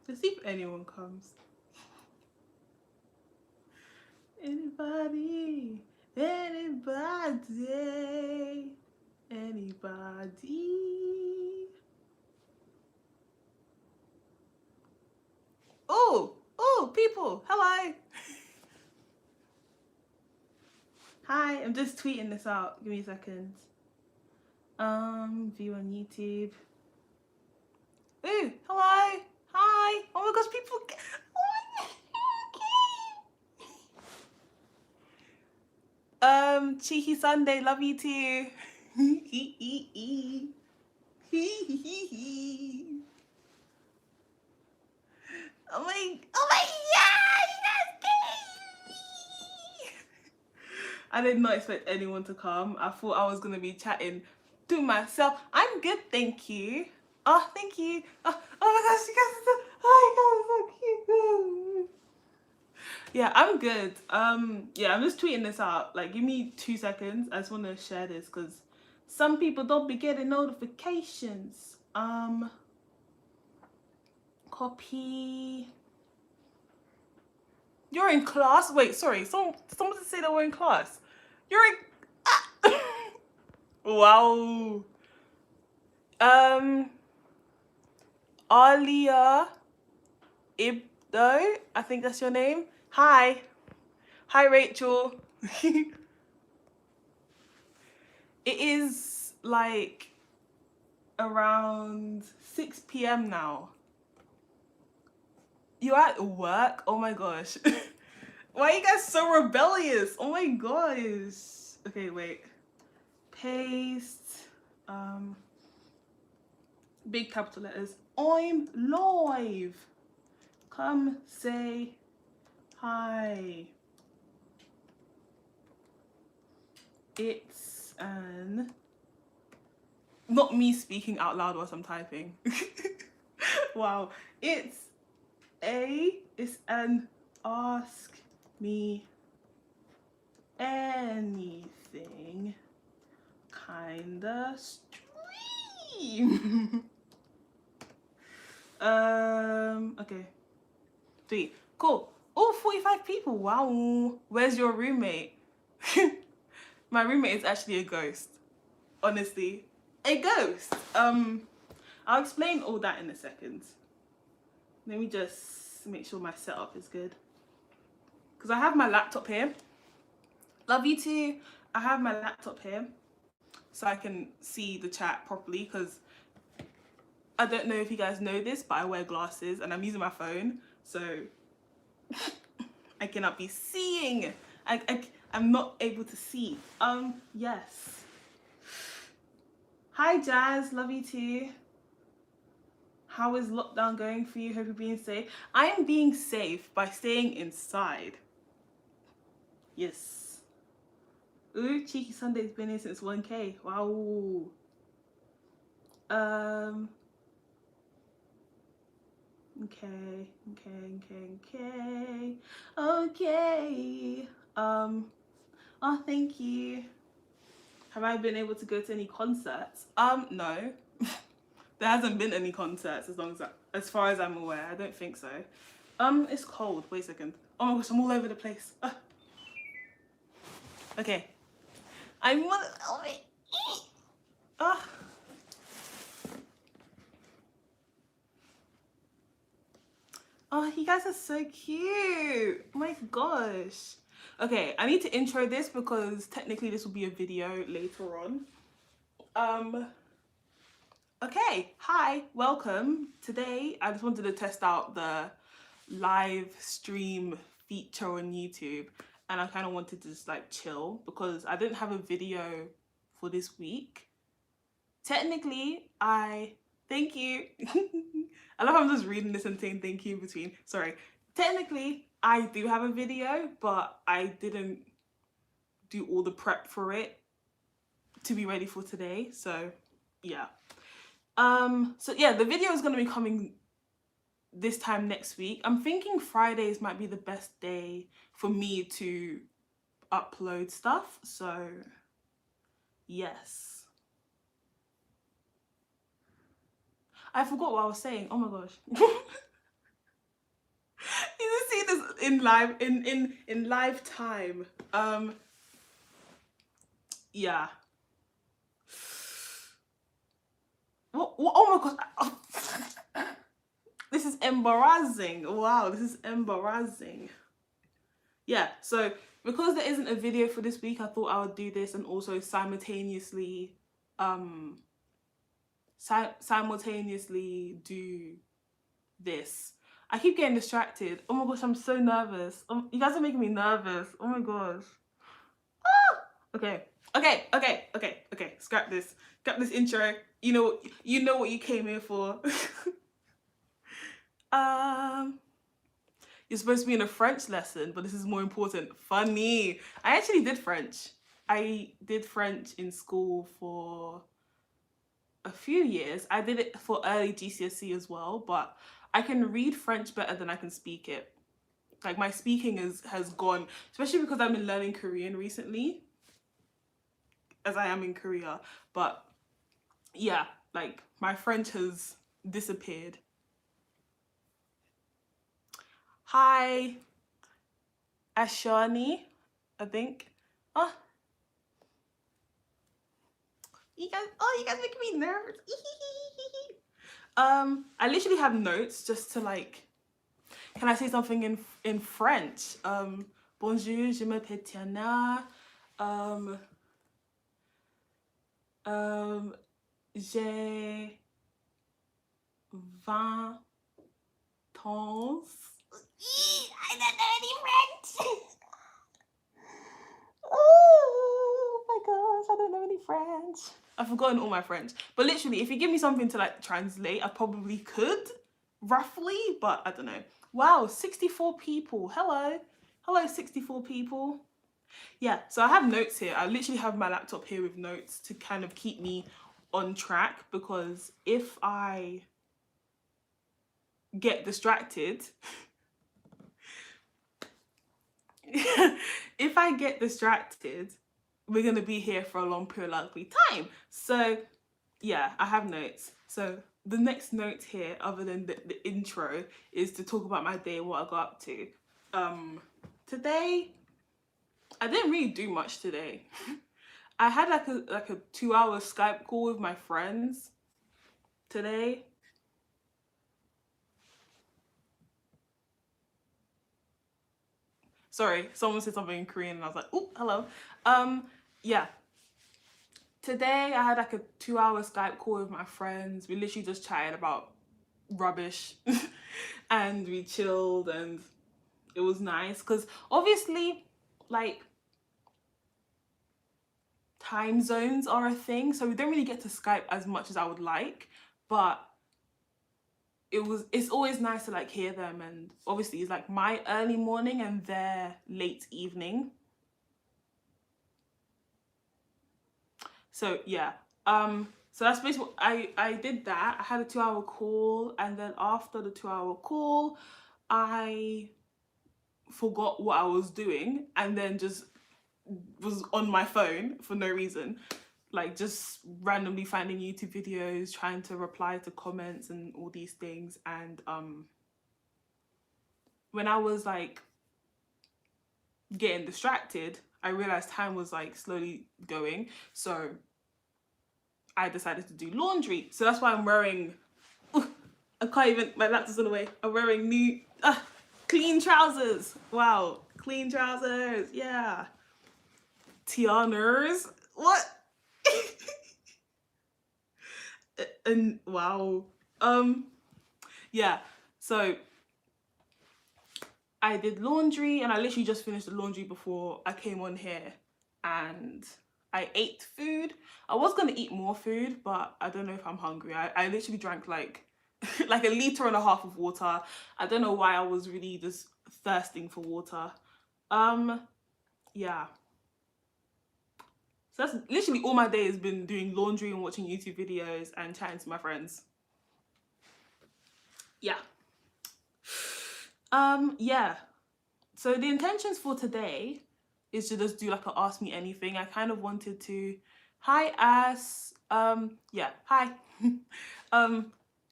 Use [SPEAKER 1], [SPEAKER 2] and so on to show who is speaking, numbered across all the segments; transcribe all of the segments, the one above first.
[SPEAKER 1] Let's see if anyone comes. Anybody? Anybody? Anybody? Oh, people, hello. Hi, I'm just tweeting this out. Give me a second. View on YouTube. Ooh, hello. Hi. Oh my gosh, people. Cheeky Sunday, love you too. Oh my god, I did not expect anyone to come. I thought I was gonna be chatting to myself. I'm good, thank you. Oh, thank you. Oh my gosh, you guys are so, oh my god, so cute. Yeah, I'm good. Yeah, I'm just tweeting this out. Like, give me 2 seconds. I just want to share this because some people don't be getting notifications. Copy. You're in class. Wait, sorry. Someone say they were in class. You're in. Ah. Wow. Alia Ibdo, I think that's your name. Hi. Hi, Rachel. It is like around 6 p.m. now. You're at work? Oh my gosh. Why are you guys so rebellious? Oh my gosh. Okay, wait. Paste. Big capital letters. I'm live. Come say hi. It's an... Not me speaking out loud whilst I'm typing. Wow. It's an ask me anything kinda stream. Okay. 3. Cool. Oh, 45 people. Wow. Where's your roommate? My roommate is actually a ghost. Honestly. A ghost. I'll explain all that in a second. Let me just make sure my setup is good. Because I have my laptop here. Love you too. I have my laptop here so I can see the chat properly because I don't know if you guys know this, but I wear glasses and I'm using my phone, so I cannot be seeing. I'm not able to see. Yes. Hi Jazz, love you too. How is lockdown going for you? Hope you're being safe. I am being safe by staying inside. Yes. Ooh, Cheeky Sunday's been here since 1K. Wow. Okay. Oh, thank you. Have I been able to go to any concerts? No. There hasn't been any concerts as far as I'm aware. I don't think so. It's cold. Wait a second. Oh my gosh, I'm all over the place. Okay. I'm Oh, you guys are so cute. Oh my gosh. Okay, I need to intro this because technically this will be a video later on. Okay, hi, welcome. Today, I just wanted to test out the live stream feature on YouTube and I kind of wanted to just like chill because I didn't have a video for this week. Technically, thank you. I love how I'm just reading this and saying thank you in between. Sorry. Technically, I do have a video, but I didn't do all the prep for it to be ready for today. So, yeah. So yeah, the video is going to be coming this time next week. I'm thinking Fridays might be the best day for me to upload stuff. So, yes. I forgot what I was saying. Oh my gosh. in live time. Yeah. What, oh my gosh. This is embarrassing. Wow, this is embarrassing. Yeah, so because there isn't a video for this week, I thought I would do this and also simultaneously do this. I keep getting distracted. Oh my gosh, I'm so nervous. You guys are making me nervous. Oh my gosh. Ah! Okay. Scrap this intro. You know what you came here for. You're supposed to be in a French lesson, but this is more important. Funny. I actually did French. I did French in school for a few years. I did it for early GCSE as well, but I can read French better than I can speak it. Like my speaking has gone, especially because I've been learning Korean recently, as I am in Korea. But yeah, like my French has disappeared. Hi, Ashani, I think. Oh, you guys making me nervous. I literally have notes just to like. Can I say something in French? Bonjour, je m'appelle Tiana. J'ai 20 ans. I don't know any French. Oh my gosh, I don't know any French. I've forgotten all my French. But literally, if you give me something to like translate, I probably could, roughly, but I don't know. Wow, 64 people. Hello, 64 people. Yeah, so I have notes here. I literally have my laptop here with notes to kind of keep me on track, because if I get distracted, we're going to be here for a long period of time. So yeah, I have notes. So the next note here, other than the intro, is to talk about my day and what I got up to. Today, I didn't really do much today. I had like a 2-hour Skype call with my friends today. Sorry, someone said something in Korean and I was like, oh, hello. Yeah. Today I had like a 2-hour Skype call with my friends. We literally just chatted about rubbish and we chilled, and it was nice because obviously like time zones are a thing, so we don't really get to Skype as much as I would like, but it's always nice to like hear them. And obviously it's like my early morning and their late evening. So yeah, so that's basically what I did. That I had a 2-hour call, and then after the 2-hour call I forgot what I was doing and then just was on my phone for no reason, like just randomly finding YouTube videos, trying to reply to comments and all these things. And when I was like getting distracted, I realized time was like slowly going, so I decided to do laundry. So that's why I'm wearing, I can't even, my laptop's on the way. I'm wearing new clean trousers. Wow, clean trousers. Yeah, Tiana's. What? And wow. Yeah, so I did laundry, and I literally just finished the laundry before I came on here, and I ate food. I was gonna eat more food, but I don't know if I'm hungry. I literally drank like like 1.5 liters of water. I don't know why I was really just thirsting for water. Yeah. So that's literally all my day has been, doing laundry and watching YouTube videos and chatting to my friends. Yeah. Yeah. So the intentions for today is to just do like a ask me anything. I kind of wanted to, hi Ass, yeah, hi.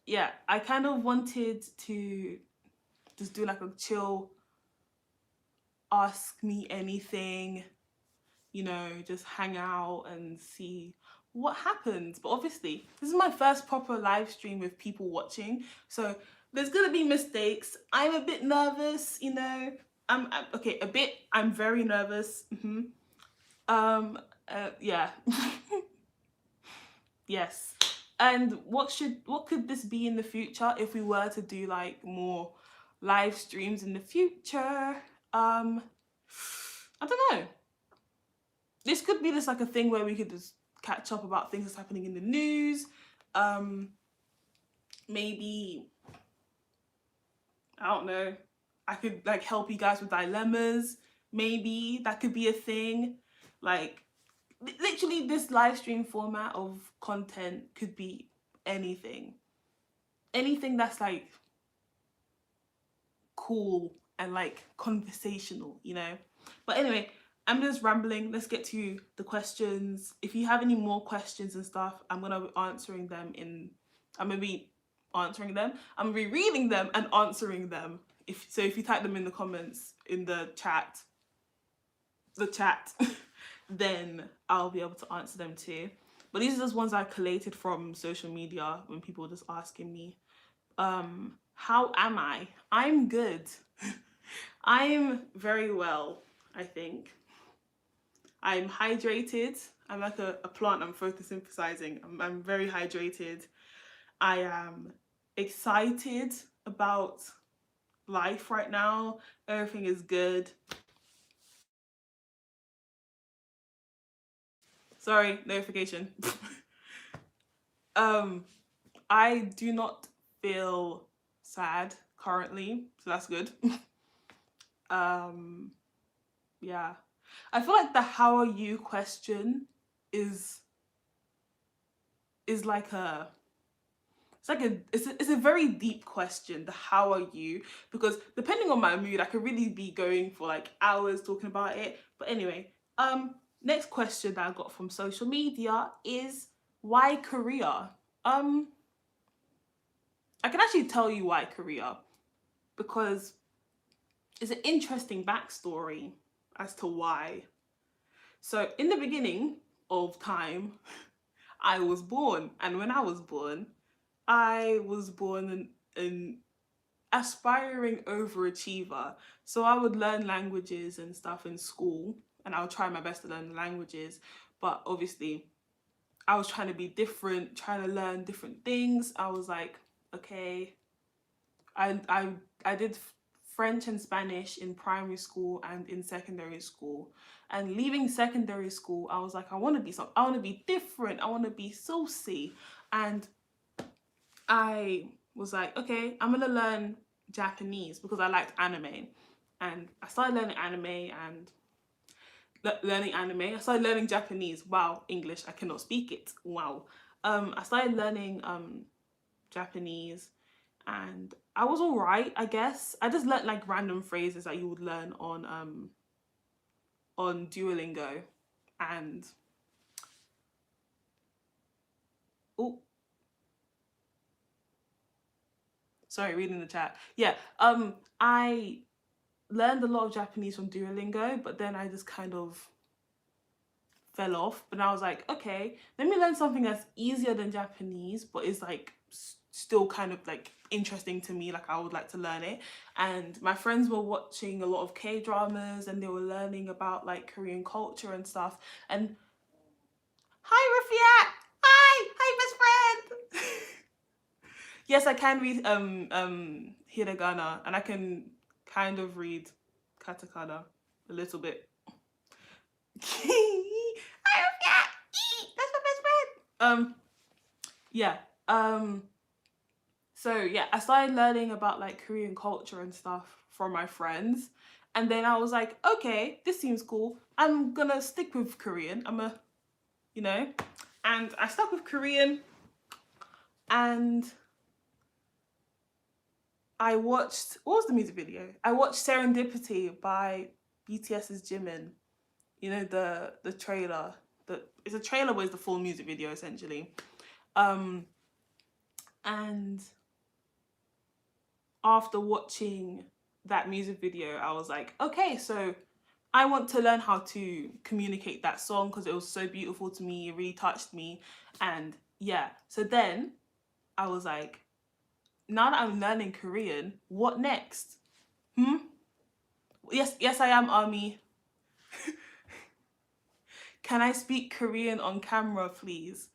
[SPEAKER 1] Yeah, I kind of wanted to just do like a chill ask me anything, you know, just hang out and see what happens. But obviously, this is my first proper live stream with people watching, so there's gonna be mistakes. I'm a bit nervous, you know. Okay, a bit. I'm very nervous. Yeah. Yes. And what could this be in the future if we were to do like more live streams in the future? I don't know. This could be just like a thing where we could just catch up about things that's happening in the news. Maybe, I don't know, I could like help you guys with dilemmas. Maybe that could be a thing. Like, literally this live stream format of content could be anything. Anything that's like cool and like conversational, you know. But anyway, I'm just rambling. Let's get to the questions. If you have any more questions and stuff, I'm gonna be answering them I'm gonna be reading them and answering them. If you type them in the comments in the chat, then I'll be able to answer them too. But these are just ones I collated from social media when people were just asking me. How am I? I'm good. I'm very well, I think. I'm hydrated. I'm like a plant. I'm photosynthesizing. I'm very hydrated. I am excited about life right now. Everything is good. Sorry, notification. I do not feel sad currently, so that's good. Yeah. I feel like the how are you question is like it's a very deep question, the how are you, because depending on my mood I could really be going for like hours talking about it. But anyway, next question that I got from social media is why Korea? I can actually tell you why Korea, because it's an interesting backstory as to why. So in the beginning of time, I was born, and when I was born an aspiring overachiever. So I would learn languages and stuff in school, and I would try my best to learn the languages. But obviously, I was trying to be different, trying to learn different things. I was like, okay, I did French and Spanish in primary school and in secondary school. And leaving secondary school, I was like, I want to be different. I want to be saucy. And I was like, okay, I'm gonna learn Japanese because I liked anime. And I started learning anime and I started learning Japanese. Wow, English, I cannot speak it. Wow. I started learning Japanese, and I was all right, I guess. I just learnt like random phrases that you would learn on Duolingo. And oh, sorry, reading the chat. Yeah, I learned a lot of Japanese from Duolingo, but then I just kind of fell off. But I was like, okay, let me learn something that's easier than Japanese, but is like still kind of like interesting to me, like I would like to learn it. And my friends were watching a lot of K-dramas and they were learning about like Korean culture and stuff. And hi Rafiat! Hi best friend! Yes, I can read hiragana, and I can kind of read katakana a little bit. Hi Rafiat! That's my best friend! Yeah. So yeah, I started learning about like Korean culture and stuff from my friends. And then I was like, okay, this seems cool. I'm gonna stick with Korean. You know, and I stuck with Korean, and I watched, what was the music video? I watched Serendipity by BTS's Jimin. You know, the trailer. It's a trailer but it's the full music video essentially. And after watching that music video, I was like, okay, so I want to learn how to communicate that song because it was so beautiful to me. It really touched me. And yeah, so then I was like, now that I'm learning Korean, what next? Yes, I am, Army. Can I speak Korean on camera, please?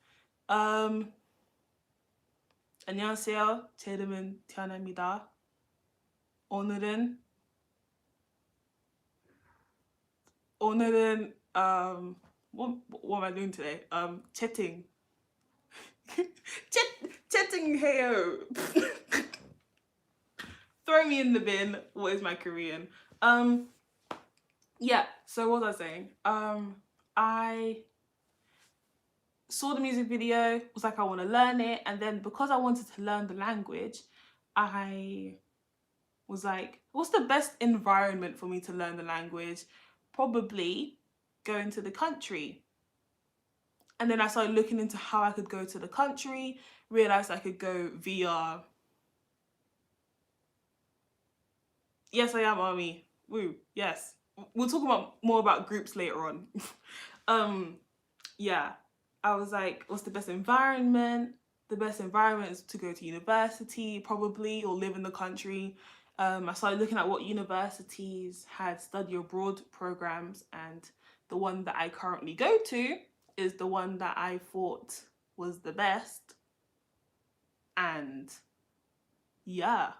[SPEAKER 1] 안녕하세요. 제 이름은 티아나입니다. 오늘은 what am I doing today? Chatting. Chatting 해요. Throw me in the bin. What is my Korean? Yeah, so what was I saying? I saw the music video, was like, I want to learn it, and then because I wanted to learn the language, I was like, what's the best environment for me to learn the language? Probably going to the country. And then I started looking into how I could go to the country, realized I could go via... Yes, I am, Army. Woo, yes. We'll talk more about groups later on. Yeah, I was like, what's the best environment? The best environment is to go to university, probably, or live in the country. I started looking at what universities had study abroad programs, and the one that I currently go to is the one that I thought was the best. And yeah,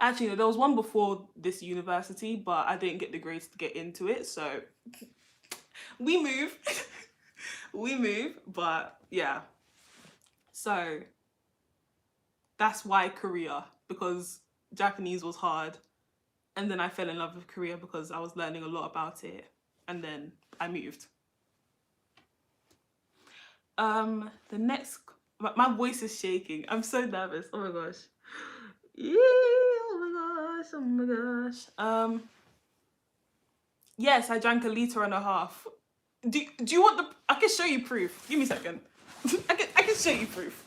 [SPEAKER 1] actually, no, there was one before this university, but I didn't get the grades to get into it, so we move. We move, but yeah. So that's why Korea, because Japanese was hard, and then I fell in love with Korea because I was learning a lot about it, and then I moved. The next, my voice is shaking. I'm so nervous. Oh my gosh. Yeah, oh my gosh. Yes, I drank 1.5 liters. Do you want the? I can show you proof. Give me a second. I can show you proof.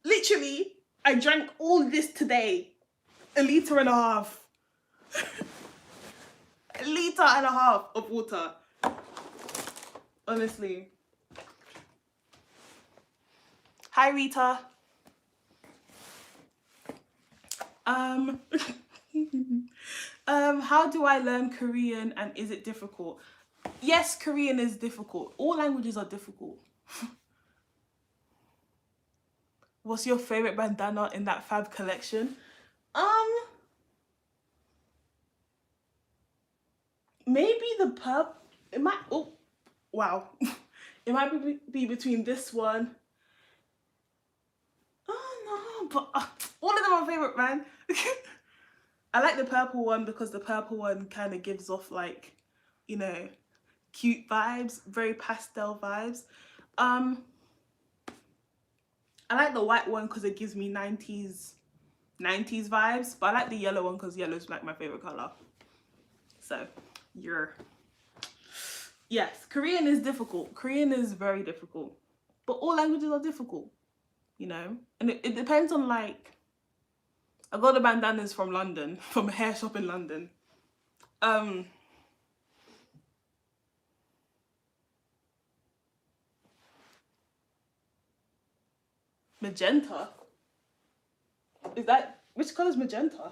[SPEAKER 1] Literally, I drank all this today. 1.5 liters. 1.5 liters of water. Honestly. Hi, Rita. How do I learn Korean, and is it difficult? Yes, Korean is difficult. All languages are difficult. What's your favorite bandana in that Fab collection? Maybe the purple. It might. Oh, wow. It might be between this one. Oh no, but all of them are favorite, man. I like the purple one because the purple one kind of gives off, like, you know, cute vibes, very pastel vibes. I like the white one because it gives me 90s vibes, but I like the yellow one because yellow is like my favorite color. So yes, Korean is difficult. Korean is very difficult, but all languages are difficult, you know. And it depends on, like, I got the bandanas from London, from a hair shop in London. Magenta? Is that, which color is magenta?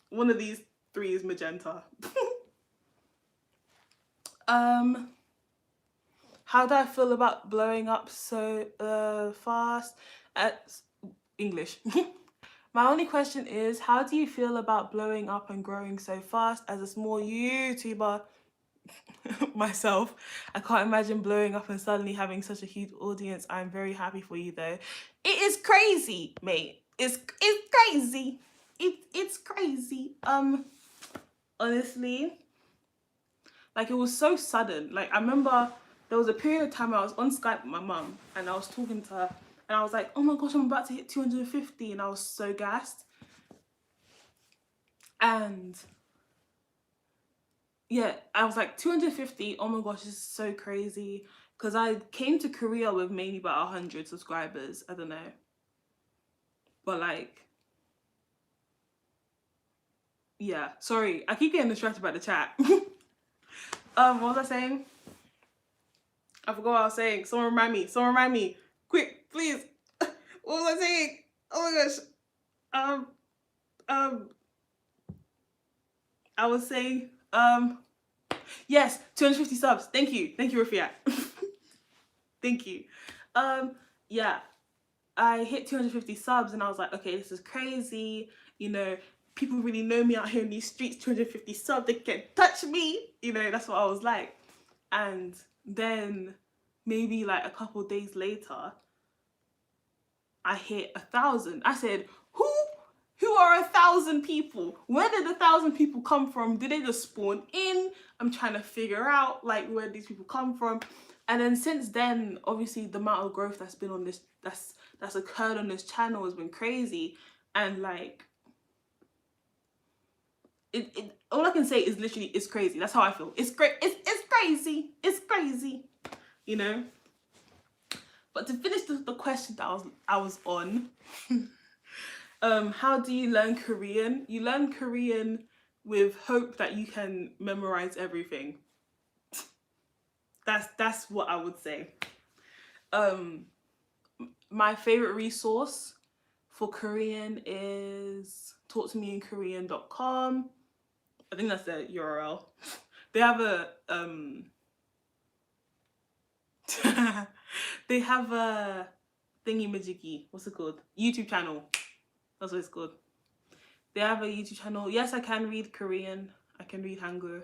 [SPEAKER 1] One of these 3 is magenta. How do I feel about blowing up so fast? English. My only question is, how do you feel about blowing up and growing so fast as a small YouTuber? Myself, I can't imagine blowing up and suddenly having such a huge audience. I'm very happy for you though. It is crazy, mate. It's crazy. It's crazy. Honestly, like, it was so sudden. Like, I remember there was a period of time where I was on Skype with my mum and I was talking to her and I was like, oh my gosh, I'm about to hit 250, and I was so gassed. And yeah, I was like 250. Oh my gosh, this is so crazy. Because I came to Korea with maybe about 100 subscribers. I don't know. But like, yeah, sorry. I keep getting distracted by the chat. What was I saying? I forgot what I was saying. Someone remind me. Someone remind me. Quick, please. What was I saying? Oh my gosh. Um, um, I was saying, yes, 250 subs. Thank you. Thank you, Rafiat. Thank you. Yeah, I hit 250 subs and I was like, okay, this is crazy. You know, people really know me out here in these streets. 250 subs, they can't touch me. You know, that's what I was like. And then maybe like a couple days later, I hit 1,000. I said, who are 1,000 people? Where did 1,000 people come from? Did they just spawn in? I'm trying to figure out like where these people come from. And then since then, obviously the amount of growth that's been on this, that's occurred on this channel has been crazy. And like, all I can say is literally, it's crazy. That's how I feel. It's great. It's crazy. It's crazy. You know. But to finish the question that I was on, how do you learn Korean? You learn Korean with hope that you can memorize everything. That's what I would say. My favorite resource for Korean is talktomeinkorean.com. I think that's the URL. They have a they have a thingy-majiggy. What's it called? YouTube channel. That's what it's called. They have a YouTube channel. Yes, I can read Korean. I can read Hangul.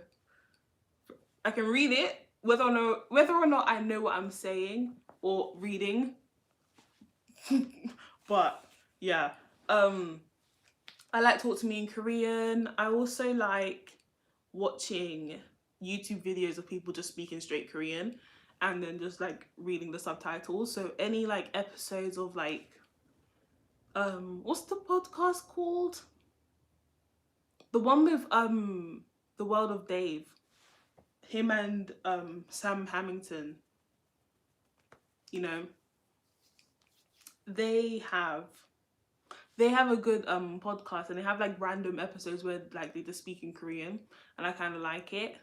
[SPEAKER 1] I can read it, whether or not I know what I'm saying or reading. But yeah, I like Talk to Me in Korean. I also like watching YouTube videos of people just speaking straight Korean and then just like reading the subtitles. So any like episodes of like, what's the podcast called? The one with The World of Dave. Him and Sam Hamilton. You know, they have a good podcast, and they have like random episodes where like they just speak in Korean, and I kind of like it.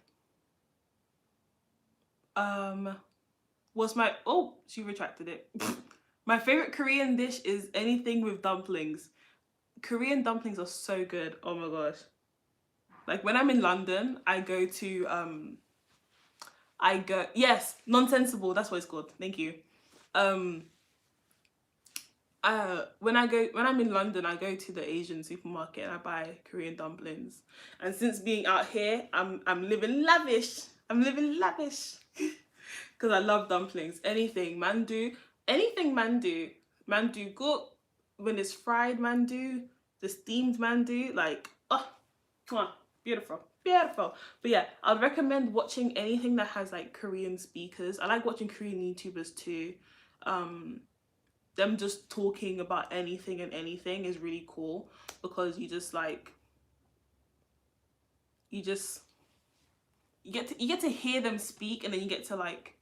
[SPEAKER 1] What's my, oh, she retracted it. My favorite Korean dish is anything with dumplings. Korean dumplings are so good. Oh my gosh. Like when I'm in London, I go to yes, Nonsensible, that's what it's called. Thank you. When I'm in London, I go to the Asian supermarket and I buy Korean dumplings. And since being out here, I'm living lavish. I'm living lavish. Because I love dumplings. Anything mandu, mandu cook, when it's fried mandu, the steamed mandu, like, oh, come on, beautiful. But yeah, I'd recommend watching anything that has like Korean speakers. I like watching Korean YouTubers too. Them just talking about anything and anything is really cool, because you just like, you get to hear them speak, and then you get to like,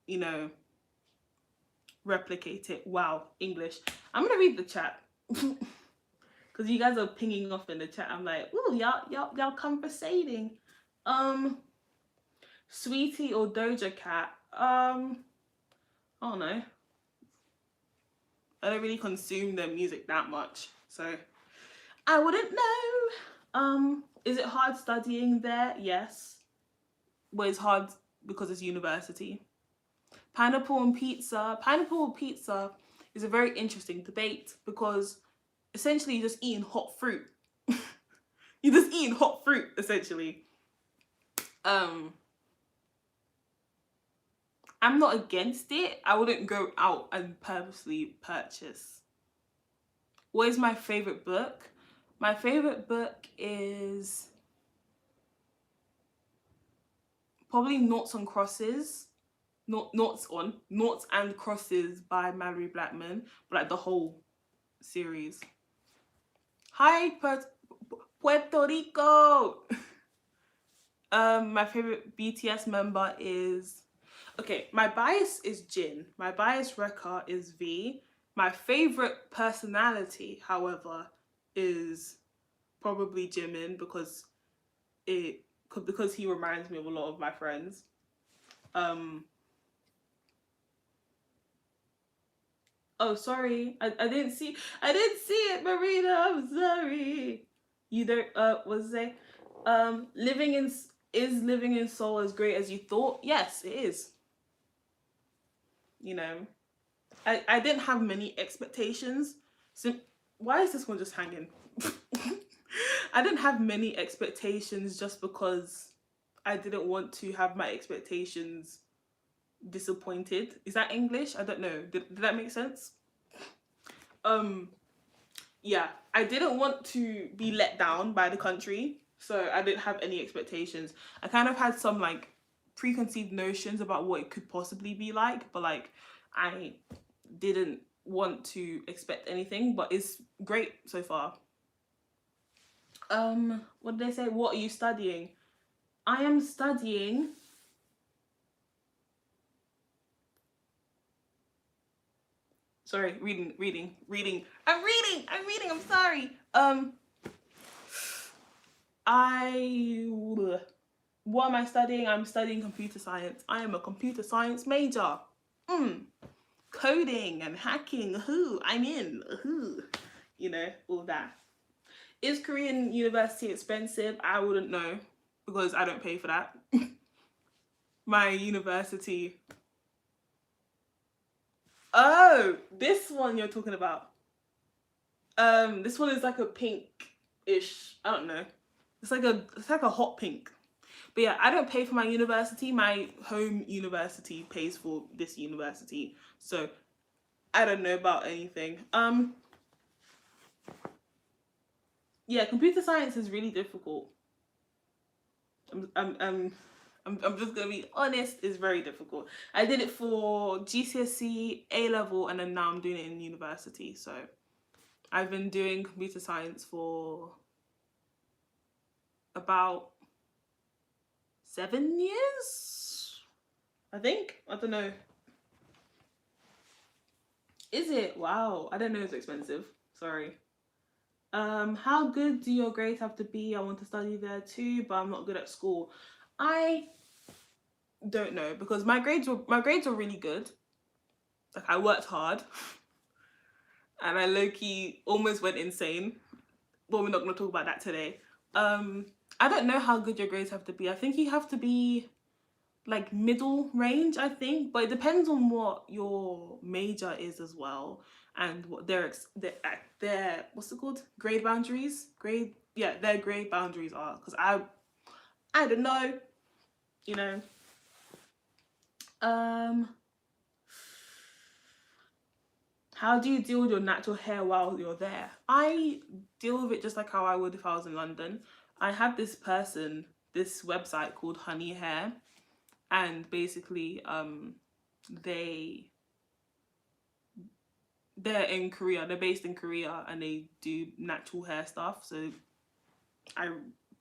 [SPEAKER 1] you know, replicate it. Wow, English. I'm gonna read the chat. Because you guys are pinging off in the chat. I'm like, ooh, y'all conversating. Sweetie or Doja Cat? I don't know. I don't really consume their music that much, so I wouldn't know. Is it hard studying there? Yes. But it's hard because it's university. Pineapple and pizza. Pineapple and pizza is a very interesting debate, because essentially you're just eating hot fruit. You're just eating hot fruit, essentially. I'm not against it. I wouldn't go out and purposely purchase. What is my favorite book? My favorite book is probably Noughts and Crosses. Noughts and Crosses by Mallory Blackman, but like the whole series. Hi, Puerto Rico. My favorite BTS member is, okay, my bias is Jin. My bias Rekha is V. My favorite personality, however, is probably Jimin because he reminds me of a lot of my friends. Oh, sorry, I didn't see it, Marina. I'm sorry. You don't. Was it? Living in is living in Seoul as great as you thought? Yes, it is. You know, I didn't have many expectations. So why is this one just hanging? I didn't have many expectations just because I didn't want to have my expectations disappointed. Is that English? I don't know. Did that make sense? Yeah, I didn't want to be let down by the country, so I didn't have any expectations. I kind of had some like preconceived notions about what it could possibly be like, but like I didn't want to expect anything, but it's great so far. What did they say? What are you studying? I am studying sorry, reading. I'm sorry. What am I studying? I'm studying computer science. I am a computer science major. Coding and hacking. I'm in. You know, all that. Is Korean university expensive? I wouldn't know because I don't pay for that. My university. Oh, this one you're talking about. This one is like a pink-ish. I don't know. It's like a hot pink. But yeah, I don't pay for my university. My home university pays for this university. So I don't know about anything. Yeah, computer science is really difficult. I'm just gonna be honest, it's very difficult. I did it for GCSE, A level, and then now I'm doing it in university. So I've been doing computer science for about 7 years, I think. I don't know. Is it? Wow, I don't know. It's expensive. Sorry. How good do your grades have to be? I want to study there too, but I'm not good at school. I don't know because my grades were really good. Like I worked hard, and I low-key almost went insane. But we're not gonna talk about that today. I don't know how good your grades have to be. I think you have to be like middle range, I think, but it depends on what your major is as well and what their what's it called, grade boundaries, their grade boundaries are, because I don't know, you know. How do you deal with your natural hair while you're there? I deal with it just like how I would if I was in London. I have this website called Honey Hair, and basically they're in Korea. They're based in Korea and they do natural hair stuff. So I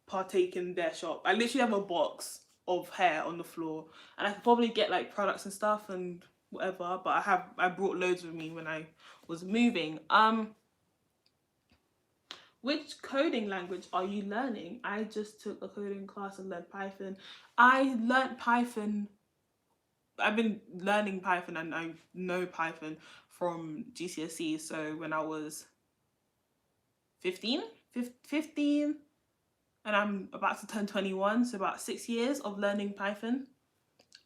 [SPEAKER 1] partake in their shop. I literally have a box of hair on the floor, and I could probably get like products and stuff and whatever, but I brought loads with me when I was moving. Which coding language are you learning? I just took a coding class and learned Python. I learned Python. I've been learning Python and I know Python from GCSE. So when I was 15, and I'm about to turn 21, so about 6 years of learning Python.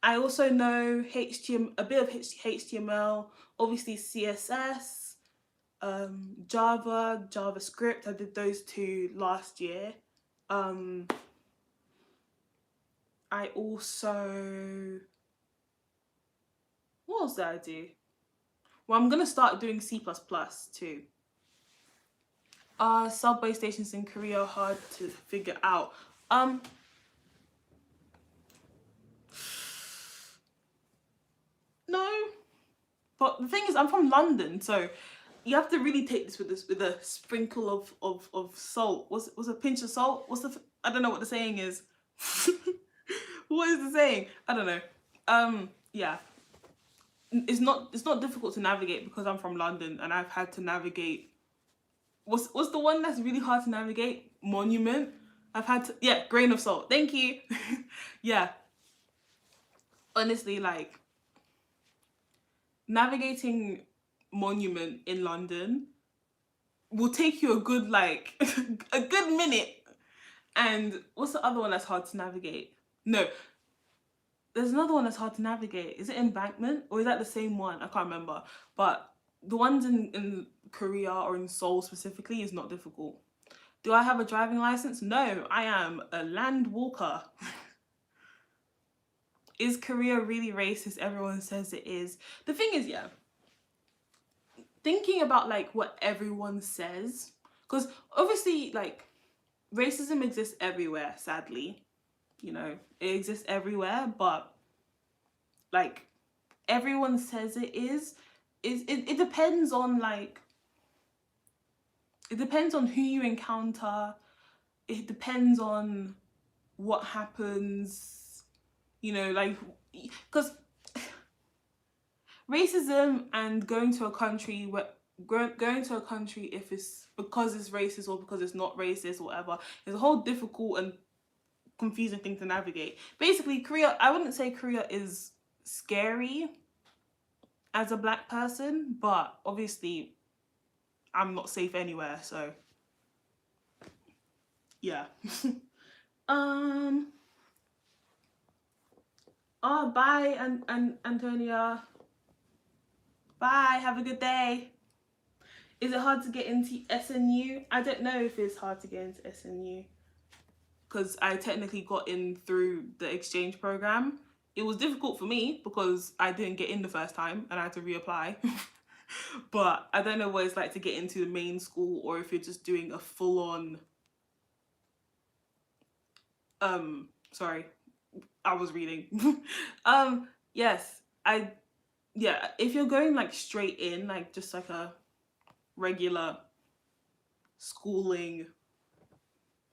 [SPEAKER 1] I also know a bit of HTML, obviously CSS, Java, JavaScript. I did those two last year. I also, what else did I do? Well, I'm gonna start doing C++ too. Subway stations in Korea are hard to figure out. No, but the thing is, I'm from London, so you have to really take this with a sprinkle of salt. What's a pinch of salt? I don't know what the saying is. What is the saying? I don't know. Yeah. It's not difficult to navigate because I'm from London and I've had to navigate. What's the one that's really hard to navigate? Monument. I've had to, yeah, grain of salt. Thank you. Yeah. Honestly, like navigating Monument in London will take you a good like a good minute. And what's the other one that's hard to navigate? No, there's another one that's hard to navigate. Is it Embankment or is that the same one? I can't remember. But the ones in Korea or in Seoul specifically is not difficult. Do I have a driving license? No, I am a land walker. Is Korea really racist? Everyone says it is. The thing is, yeah, thinking about like what everyone says, because obviously like racism exists everywhere, sadly. You know, it exists everywhere, but like everyone says it is it depends on like it depends on who you encounter. It depends on what happens, you know, like because racism and going to a country where going to a country if it's because it's racist or because it's not racist or whatever is a whole difficult and confusing thing to navigate. Basically, Korea, I wouldn't say Korea is scary as a black person, but obviously I'm not safe anywhere, so yeah. Oh, bye, and Antonia. Bye, have a good day. Is it hard to get into SNU? I don't know if it's hard to get into SNU because I technically got in through the exchange program. It was difficult for me because I didn't get in the first time and I had to reapply. But I don't know what it's like to get into the main school or if you're just doing a full-on sorry, I was reading. Yes, yeah, if you're going like straight in, like just like a regular schooling,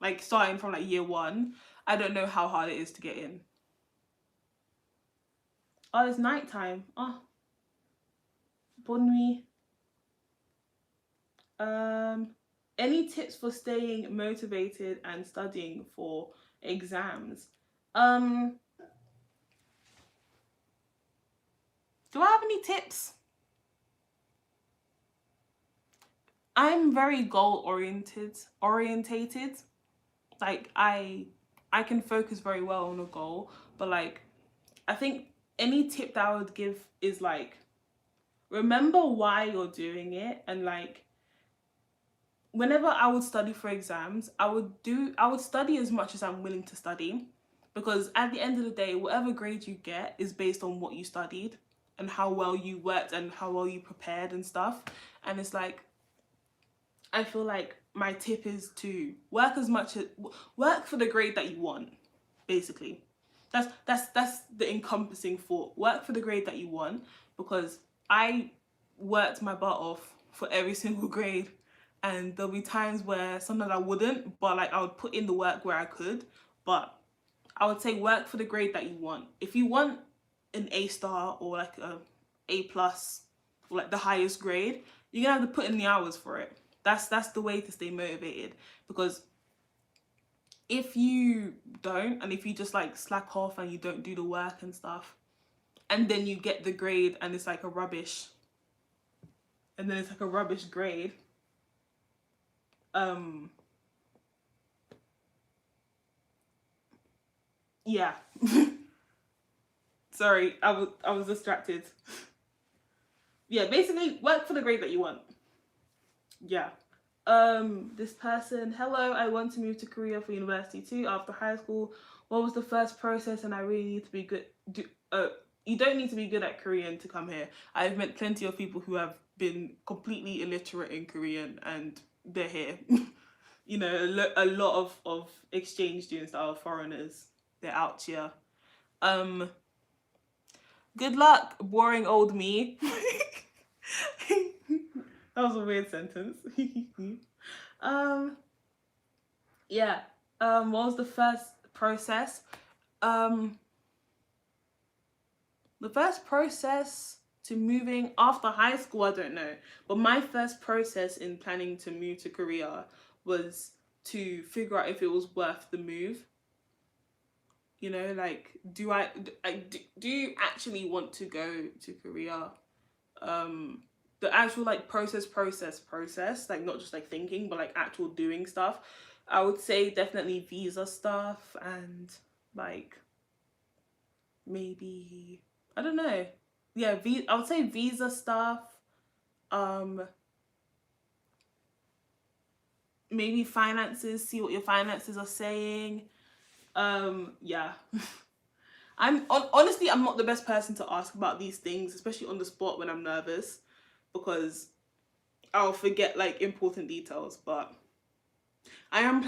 [SPEAKER 1] like starting from like year 1, I don't know how hard it is to get in. Oh, it's nighttime. Oh, bonne nuit. Any tips for staying motivated and studying for exams? Do I have any tips? I'm very goal orientated. Like I can focus very well on a goal, but like I think any tip that I would give is like remember why you're doing it, and like whenever I would study for exams, I would study as much as I'm willing to study, because at the end of the day, whatever grade you get is based on what you studied and how well you worked and how well you prepared and stuff. And it's like I feel like my tip is to work for the grade that you want, basically. That's the encompassing thought. Work for the grade that you want, because I worked my butt off for every single grade, and there'll be times where sometimes I wouldn't, but like I would put in the work where I could. But I would say work for the grade that you want. If you want an A star or like a A plus, or like the highest grade, you're gonna have to put in the hours for it. That's the way to stay motivated, because if you don't, and if you just like slack off and you don't do the work and stuff, and then you get the grade and it's like a rubbish, and then it's like a rubbish grade, yeah. Sorry, I was distracted. Yeah, basically work for the grade that you want. Yeah. This person, hello, I want to move to Korea for university too after high school. What was the first process? And I really need to be good. You don't need to be good at Korean to come here. I've met plenty of people who have been completely illiterate in Korean and they're here. You know, a lot of exchange students that are foreigners, they're out here. Good luck, boring old me. That was a weird sentence. Yeah. What was the first process. The first process to moving after high school, I don't know. But my first process in planning to move to Korea was to figure out if it was worth the move. You know, like, do you actually want to go to Korea? The actual like process, like not just like thinking, but like actual doing stuff. I would say definitely visa stuff and like maybe, I don't know. Yeah, I would say visa stuff. Maybe finances, see what your finances are saying. Yeah. Honestly, I'm not the best person to ask about these things, especially on the spot when I'm nervous, because I'll forget like important details. But I am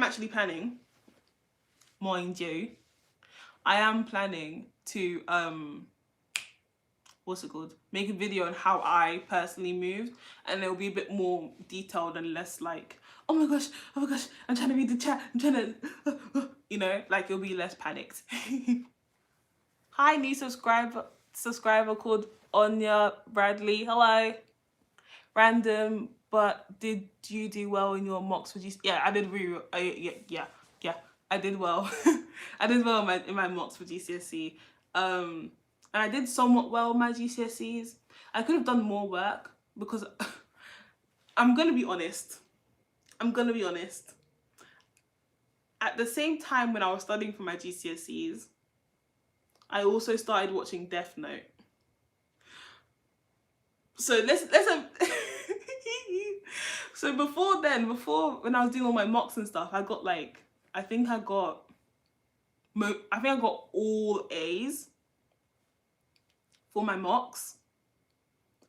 [SPEAKER 1] actually planning, mind you, I am planning to what's it called? Make a video on how I personally moved, and it'll be a bit more detailed and less like, oh my gosh, I'm trying to read the chat, I'm trying to, you know, like it'll be less panicked. Hi, new subscriber called Anya Bradley. Hello. Random, but did you do well in your mocks? Would you? Yeah, I did really. Yeah. I did well. I did well in my mocks for GCSE. And I did somewhat well in my GCSEs. I could have done more work because I'm gonna be honest. At the same time when I was studying for my GCSEs, I also started watching Death Note. So let's so before when I was doing all my mocks and stuff, I got like, I think I got all A's for my mocks.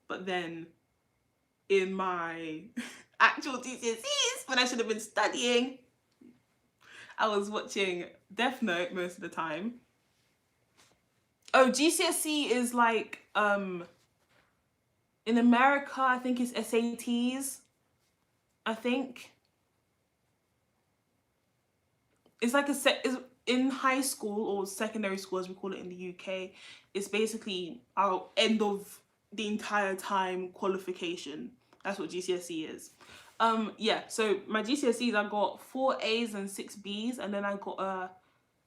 [SPEAKER 1] But then in my actual GCSEs, when I should have been studying, I was watching Death Note most of the time. Oh, GCSE is like, in America, I think it's SATs. I think it's like in high school or secondary school, as we call it in the UK. It's basically our end of the entire time qualification. That's what GCSE is. Yeah. So my GCSEs, I got 4 A's and 6 B's, and then I got a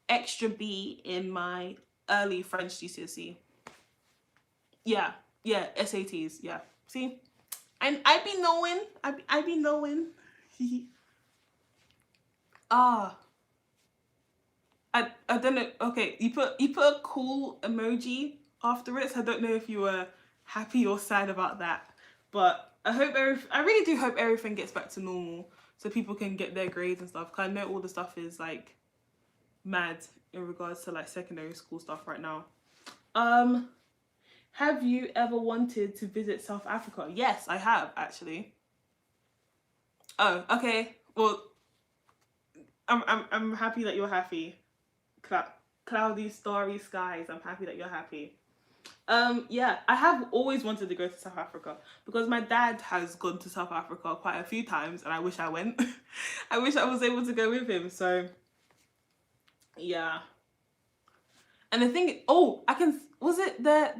[SPEAKER 1] extra B in my early French GCSE. Yeah. SATs. Yeah. See. And I be knowing. I be knowing. I don't know. Okay, you put a cool emoji after it, so I don't know if you were happy or sad about that. But I really do hope everything gets back to normal, so people can get their grades and stuff. Cause I know all the stuff is like mad in regards to like secondary school stuff right now. Have you ever wanted to visit South Africa? Yes, I have actually. Oh, okay. Well, I'm happy that you're happy. Cloudy, starry skies. I'm happy that you're happy. Yeah, I have always wanted to go to South Africa because my dad has gone to South Africa quite a few times, and I wish I went. I wish I was able to go with him. So, yeah. And the thing, was it the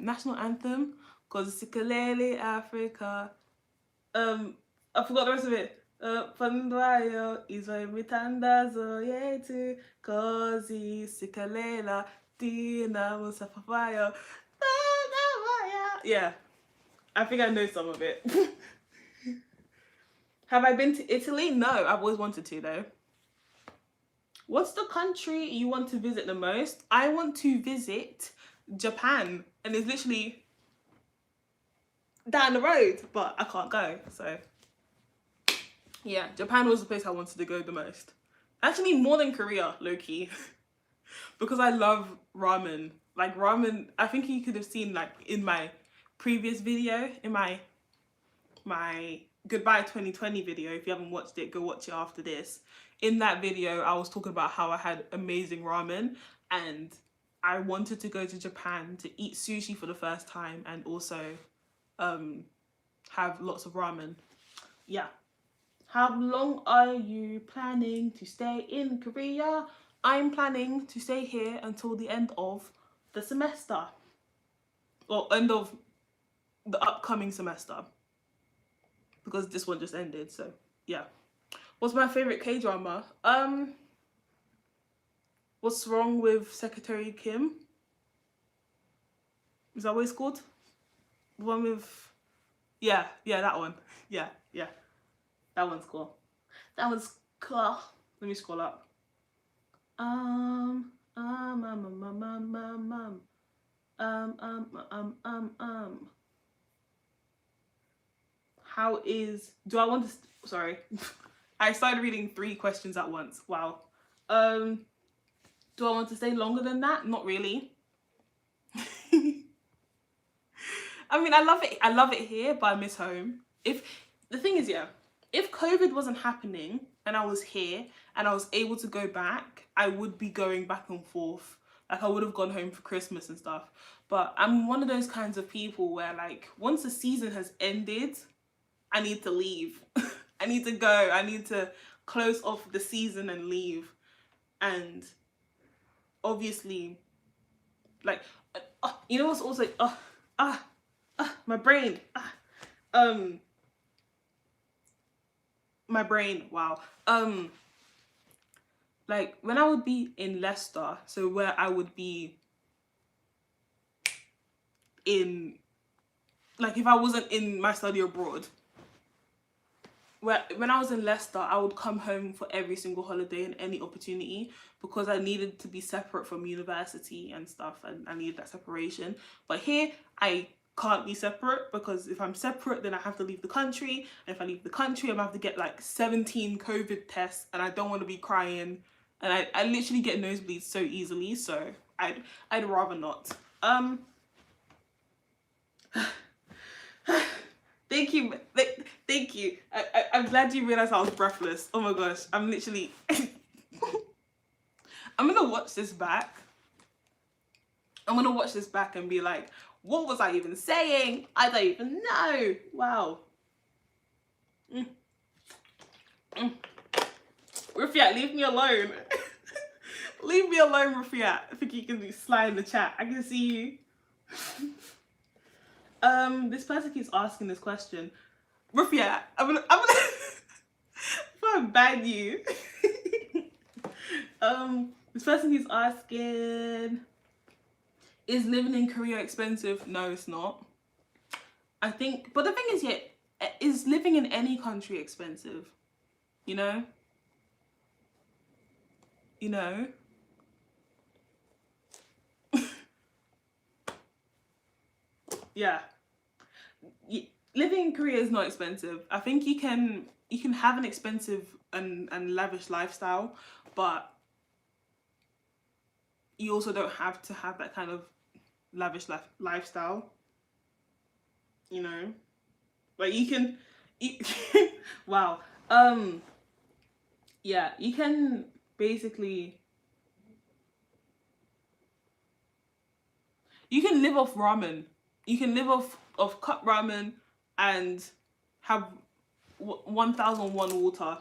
[SPEAKER 1] national anthem? Cause Sikalele Africa. I forgot the rest of it. Pandwayo izo mitandazo yetu kozi Sikalela Dina Musafafayo. Yeah, I think I know some of it. Have I been to Italy? No, I've always wanted to though. What's the country you want to visit the most? I want to visit Japan, and it's literally down the road, but I can't go, so yeah, Japan was the place I wanted to go the most. Actually, more than Korea, low-key. Because I love ramen. Like ramen, I think you could have seen like in my previous video, in my Goodbye 2020 video. If you haven't watched it, go watch it after this. In that video, I was talking about how I had amazing ramen, and I wanted to go to Japan to eat sushi for the first time and also have lots of ramen. Yeah. How long are you planning to stay in Korea? I'm planning to stay here until the end of the semester. Or end of the upcoming semester. Because this one just ended, so yeah. What's my favorite K-drama? What's Wrong with Secretary Kim? Is that what it's called? The one with... Yeah, that one. Yeah. That one's cool. That one's cool. Let me scroll up. Um, um, um, um, um, um, um, How is... Do I want to... Sorry. I started reading 3 questions at once. Wow. Do I want to stay longer than that? Not really. I mean, I love it. I love it here, but I miss home. If the thing is, yeah, if COVID wasn't happening and I was here and I was able to go back, I would be going back and forth. Like I would have gone home for Christmas and stuff. But I'm one of those kinds of people where like once the season has ended, I need to leave. I need to go. I need to close off the season and leave. And obviously, like, you know what's also, my brain, my brain, wow. Like when I would be in Leicester, so where I would be in, like if I wasn't in my study abroad, when I was in Leicester, I would come home for every single holiday and any opportunity because I needed to be separate from university and stuff, and I needed that separation. But here, I can't be separate because if I'm separate, then I have to leave the country. And if I leave the country, I'm gonna have to get like 17 COVID tests, and I don't want to be crying. And I literally get nosebleeds so easily, so I'd rather not. Thank you. Thank you. I'm glad you realized I was breathless. Oh my gosh. I'm literally... I'm going to watch this back. I'm going to watch this back and be like, what was I even saying? I don't even know. Wow. Rufiat, leave me alone. Leave me alone, Rufiat. I think you can slide in the chat. I can see you. This person keeps asking this question. Rufiat, I'm gonna ban you. This person keeps asking, is living in Korea expensive? No, it's not. I think, but the thing is, yeah, is living in any country expensive? You know? You know? Yeah. Living in Korea is not expensive. I think you can have an expensive and lavish lifestyle, but you also don't have to have that kind of lavish lifestyle. You know, like you can, wow. Yeah, you can basically, you can live off ramen. You can live off cup ramen and have 1001 water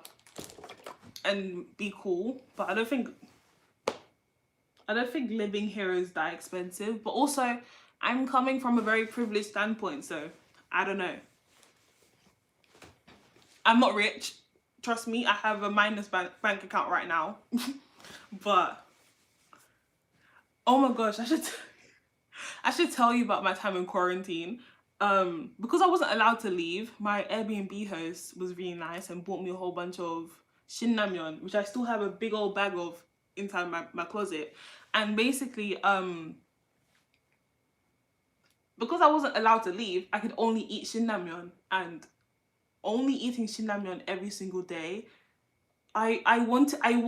[SPEAKER 1] and be cool. But I don't think living here is that expensive. But also, I'm coming from a very privileged standpoint, so I don't know. I'm not rich. Trust me, I have a minus bank account right now. But oh my gosh, I should tell you about my time in quarantine. Because I wasn't allowed to leave, my Airbnb host was really nice and bought me a whole bunch of shinramyeon, which I still have a big old bag of inside my closet. And basically, because I wasn't allowed to leave, I could only eat shinramyeon, and only eating shinramyeon every single day, I wanted I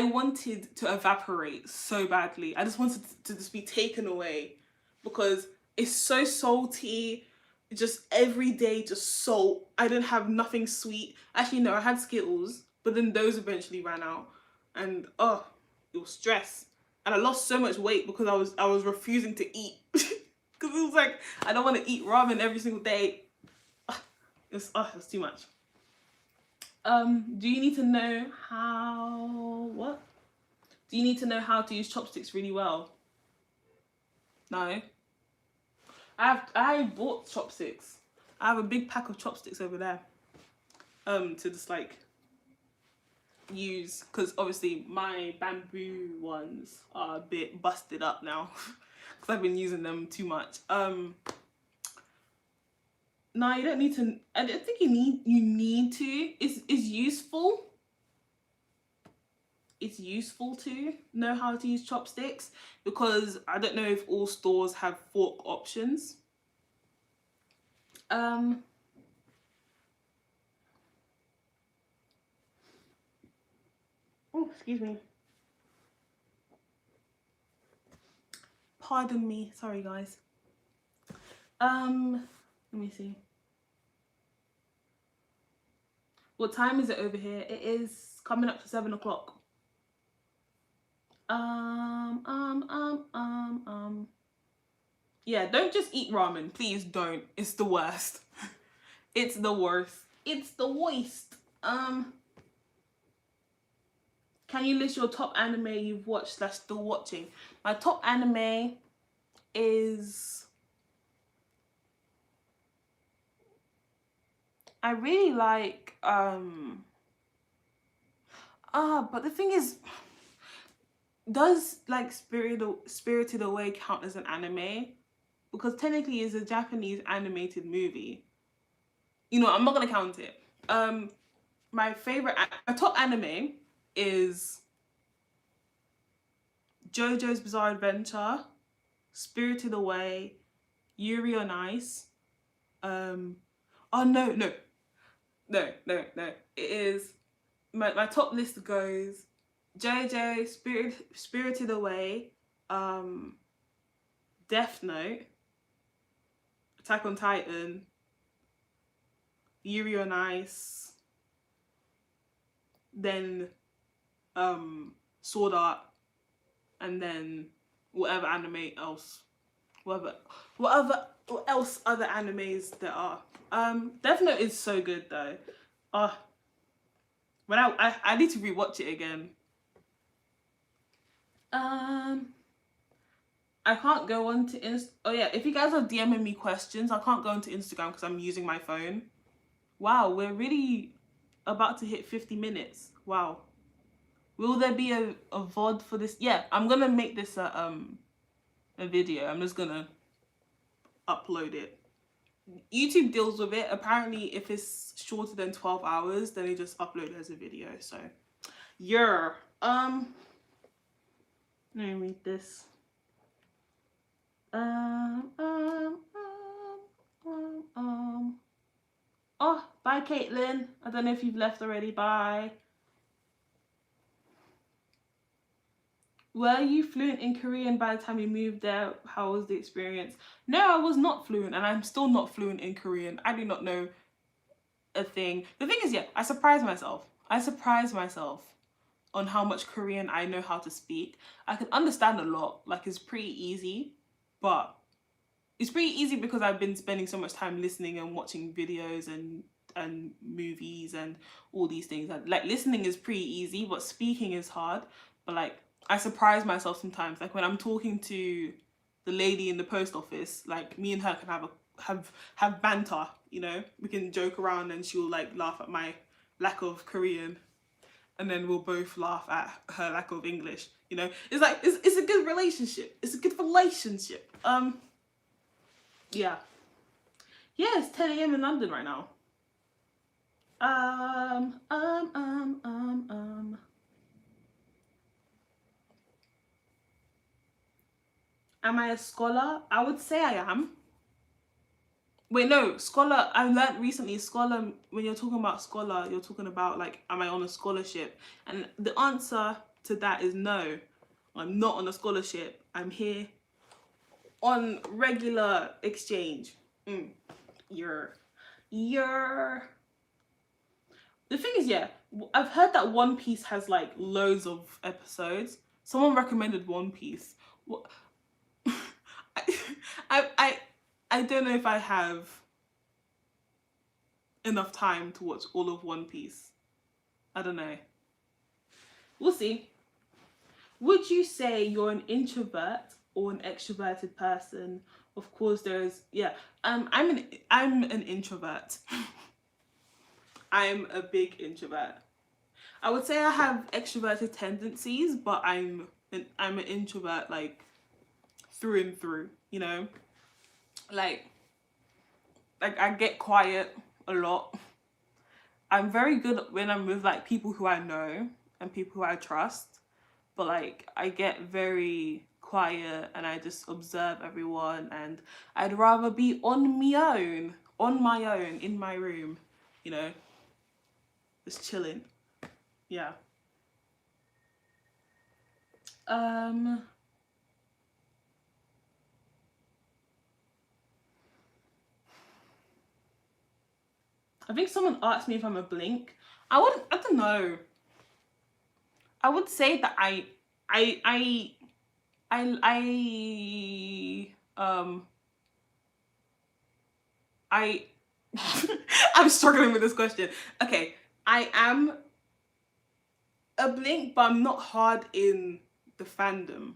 [SPEAKER 1] wanted to evaporate so badly. I just wanted to just be taken away because it's so salty. Just every day, just salt. I didn't have nothing sweet. Actually, no, I had Skittles, but then those eventually ran out, and oh, it was stress. And I lost so much weight because I was refusing to eat because it was like I don't want to eat ramen every single day. It was too much. Do you need to know what? Do you need to know how to use chopsticks really well? No. I bought chopsticks. I have a big pack of chopsticks over there. To just like use, because obviously my bamboo ones are a bit busted up now because I've been using them too much. No, you don't need to. I don't think you need to. It's useful. It's useful to know how to use chopsticks, because I don't know if all stores have fork options. Oh, excuse me. Pardon me. Sorry, guys. Let me see. What time is it over here? It is coming up to 7 o'clock. Yeah, don't just eat ramen. Please don't. It's the worst. It's the worst. It's the worst. Can you list your top anime you've watched / still watching? My top anime is... I really like... but the thing is... Does like Spirited Away count as an anime? Because technically it's a Japanese animated movie. You know, I'm not gonna count it. My top anime is JoJo's Bizarre Adventure, Spirited Away, Yuri on Ice. Oh no. It is my top list goes JoJo, Spirited Away, Death Note, Attack on Titan, Yuri on Ice, then Sword Art, and then whatever else other animes there are. Death Note is so good though. But I need to rewatch it again. I can't go on to oh yeah, if you guys are DMing me questions, I can't go onto Instagram because I'm using my phone. Wow, we're really about to hit 50 minutes. Wow. Will there be a VOD for this? Yeah, I'm gonna make this a video. I'm just gonna upload it. YouTube deals with it. Apparently, if it's shorter than 12 hours, then they just upload it as a video. So, yeah. Let me read this. Oh, bye, Caitlin. I don't know if you've left already. Bye. Were you fluent in Korean by the time you moved there? How was the experience? No, I was not fluent, and I'm still not fluent in Korean. I do not know a thing. The thing is, yeah, I surprise myself. On how much Korean I know how to speak. I can understand a lot. Like, it's pretty easy, but it's pretty easy because I've been spending so much time listening and watching videos and movies and all these things. Like, listening is pretty easy, but speaking is hard. But like, I surprise myself sometimes. Like, when I'm talking to the lady in the post office, like, me and her can have banter, you know? We can joke around and she'll like laugh at my lack of Korean, and then we'll both laugh at her lack of English, you know? It's like, it's a good relationship. It's a good relationship. Yeah. Yeah, it's 10 a.m. in London right now. Am I a scholar? I would say I am. Wait, no, scholar, I learned recently, scholar, when you're talking about scholar, you're talking about like, am I on a scholarship? And the answer to that is no, I'm not on a scholarship. I'm here on regular exchange. The thing is, yeah, I've heard that One Piece has like loads of episodes. Someone recommended One Piece. What? I don't know if I have enough time to watch all of One Piece. I don't know. We'll see. Would you say you're an introvert or an extroverted person? Of course, there's I'm an introvert. I'm a big introvert. I would say I have extroverted tendencies, but I'm an introvert like through and through. You know, like I get quiet a lot. I'm very good when I'm with like people who I know and people who I trust, but like I get very quiet and I just observe everyone, and I'd rather be on my own in my room, you know, just chilling. Yeah. I think someone asked me if I'm a blink. I don't know. I would say that I I I I'm struggling with this question. Okay, I am a blink, but I'm not hard in the fandom.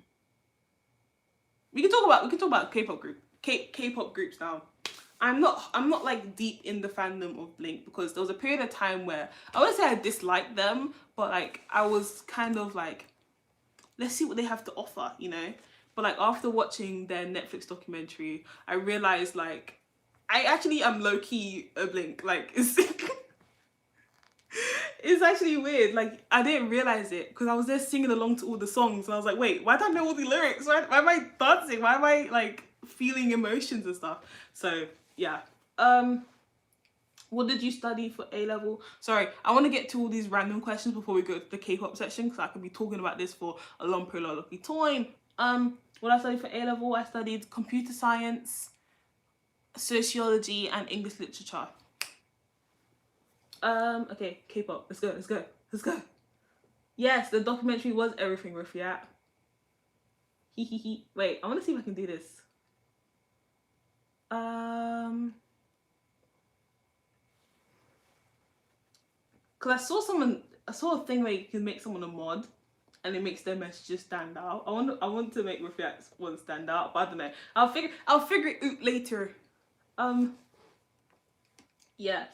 [SPEAKER 1] We can talk about K-pop groups now. I'm not like deep in the fandom of Blink because there was a period of time where I wouldn't say I disliked them, but like I was kind of like, let's see what they have to offer, you know? But like after watching their Netflix documentary, I realized like I actually am low-key a Blink. Like it's actually weird. Like I didn't realize it because I was there singing along to all the songs and I was like, wait, why don't I know all the lyrics? Why am I dancing? Why am I like feeling emotions and stuff? So yeah. What did you study for A level? Sorry, I want to get to all these random questions before we go to the K-pop section because I could be talking about this for a long period of time. What I studied for A level, I studied computer science, sociology, and English literature. Okay, K-pop. Let's go. Yes, the documentary was everything, Rufiat. Wait, I want to see if I can do this. Because I saw a thing where you can make someone a mod and it makes their messages stand out. I want to make Rufiat's one stand out, but I don't know. I'll figure it out later. Yes.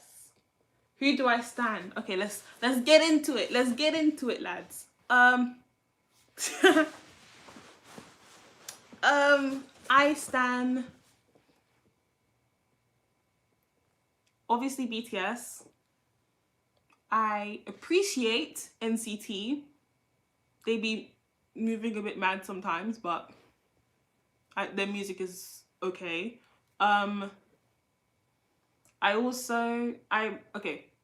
[SPEAKER 1] Who do I stan? Okay, let's get into it. Let's get into it, lads. I stan obviously BTS. I appreciate NCT. They be moving a bit mad sometimes, but their music is okay. I'm not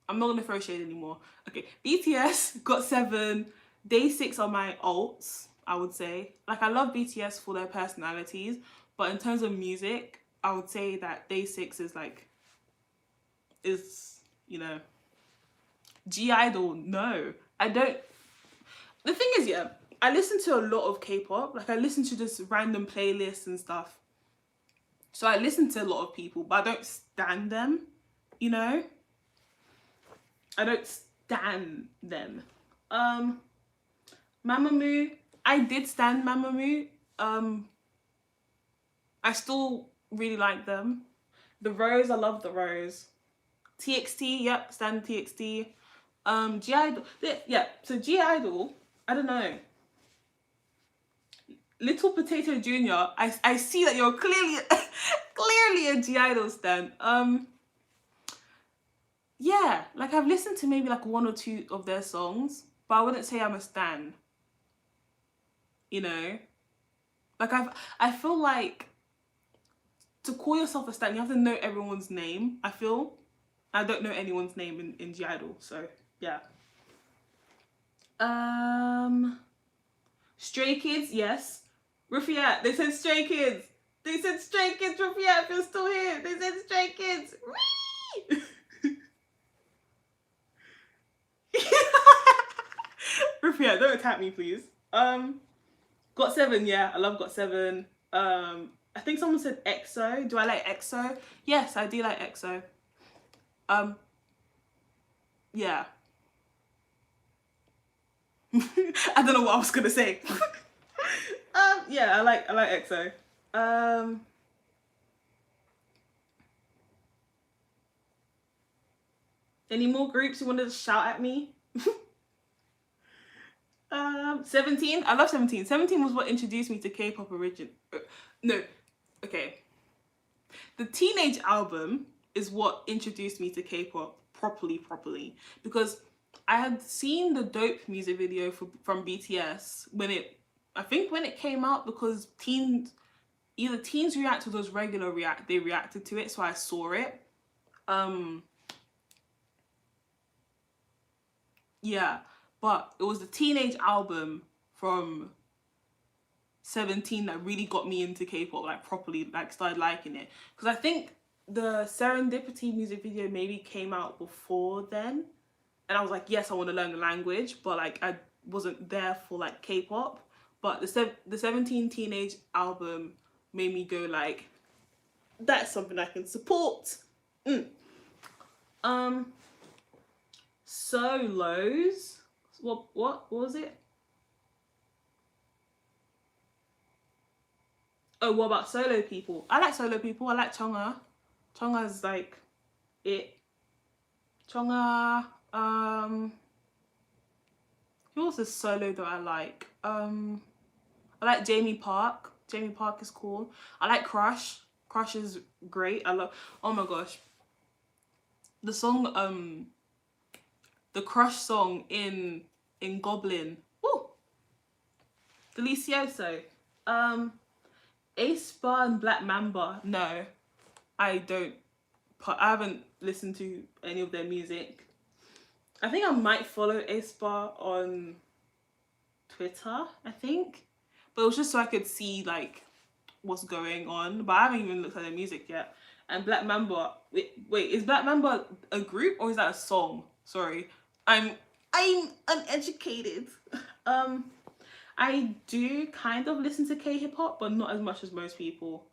[SPEAKER 1] gonna throw shade anymore. Okay, BTS, GOT7, Day6 are my alts, I would say. Like I love BTS for their personalities, but in terms of music, I would say that Day6 is you know, G-Idol, no. I don't. The thing is, yeah, I listen to a lot of K-pop. Like I listen to just random playlists and stuff. So I listen to a lot of people, but I don't stan them, you know? I don't stan them. Mamamoo, I did stan Mamamoo. I still really like them. The Rose, I love the Rose. TXT, yep, stan TXT. G-Idol, yeah, so G-Idol, I don't know. Little Potato Jr., I see that you're clearly a G-Idol stan. Yeah, like I've listened to maybe like one or two of their songs, but I wouldn't say I'm a stan. You know? Like I feel like to call yourself a stan, you have to know everyone's name, I feel. I don't know anyone's name in G-Idol, so yeah. Stray Kids, yes. Rufiat, they said Stray Kids. They said Stray Kids, Rufiat, if you're still here. They said Stray Kids. Whee! Rufiat, don't attack me, please. GOT7, yeah, I love GOT7. I think someone said EXO. Do I like EXO? Yes, I do like EXO. Yeah. I don't know what I was gonna say. Yeah, I like EXO. Any more groups you wanted to shout at me? 17. I love 17. 17 was what introduced me to K-pop origin. No, okay. The Teenage album is what introduced me to K-pop properly, because I had seen the Dope music video from BTS I think when it came out, because either teens reacted or regular they reacted to it, so I saw it. Yeah, but it was the Teenage album from 17 that really got me into K-pop, like properly, like started liking it. Because I think the Serendipity music video maybe came out before then, and I was like, yes, I want to learn the language, but like I wasn't there for like K-pop. But the 17 Teenage album made me go like, that's something I can support. Solos. What was it? Oh, what about solo people? I like solo people. I like Chonga. Chonga's like it. Chonga. Who else is solo that I like? I like Jamie Park. Jamie Park is cool. I like Crush. Crush is great. I love. Oh my gosh. The song. The Crush song in Goblin. Woo. Delicioso. aespa and Black Mamba. No, I haven't listened to any of their music. I think I might follow aespa on Twitter, I think. But it was just so I could see like what's going on. But I haven't even looked at their music yet. And Black Mamba, wait, is Black Mamba a group or is that a song? Sorry. I'm uneducated. I do kind of listen to K-hip hop, but not as much as most people.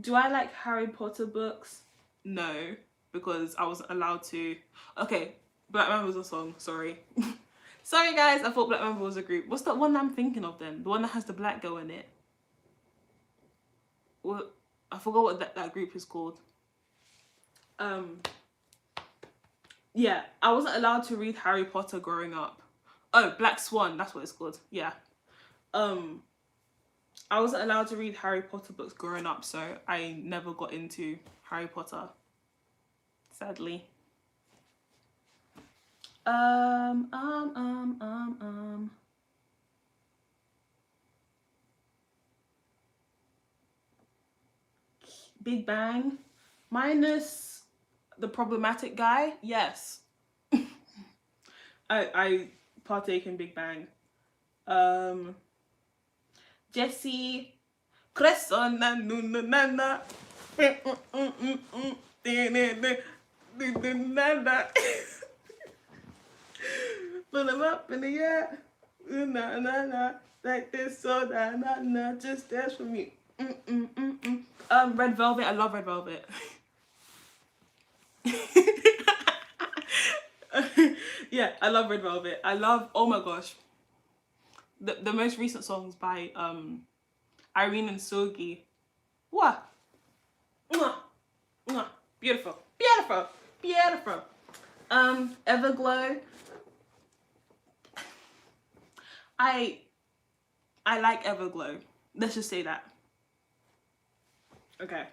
[SPEAKER 1] Do I like Harry Potter books? No, because I wasn't allowed to. Okay, Black Mamba was a song, sorry. Sorry guys, I thought Black Mamba was a group. What's that one I'm thinking of then? The one that has the black girl in it. Well, I forgot what that group is called. Yeah, I wasn't allowed to read Harry Potter growing up. Oh, Black Swan, that's what it's called. Yeah. I wasn't allowed to read Harry Potter books growing up, so I never got into Harry Potter, sadly. Big Bang, minus the problematic guy, yes. I partake in Big Bang. Jessie, Cresson, nana, put them up in the air, like this, so that, just dance for me. Red Velvet, I love Red Velvet. Yeah, I love Red Velvet. I love, oh my gosh, the most recent songs by Irene and Sogi. What? Beautiful, beautiful, beautiful. Everglow. I like Everglow. Let's just say that. Okay.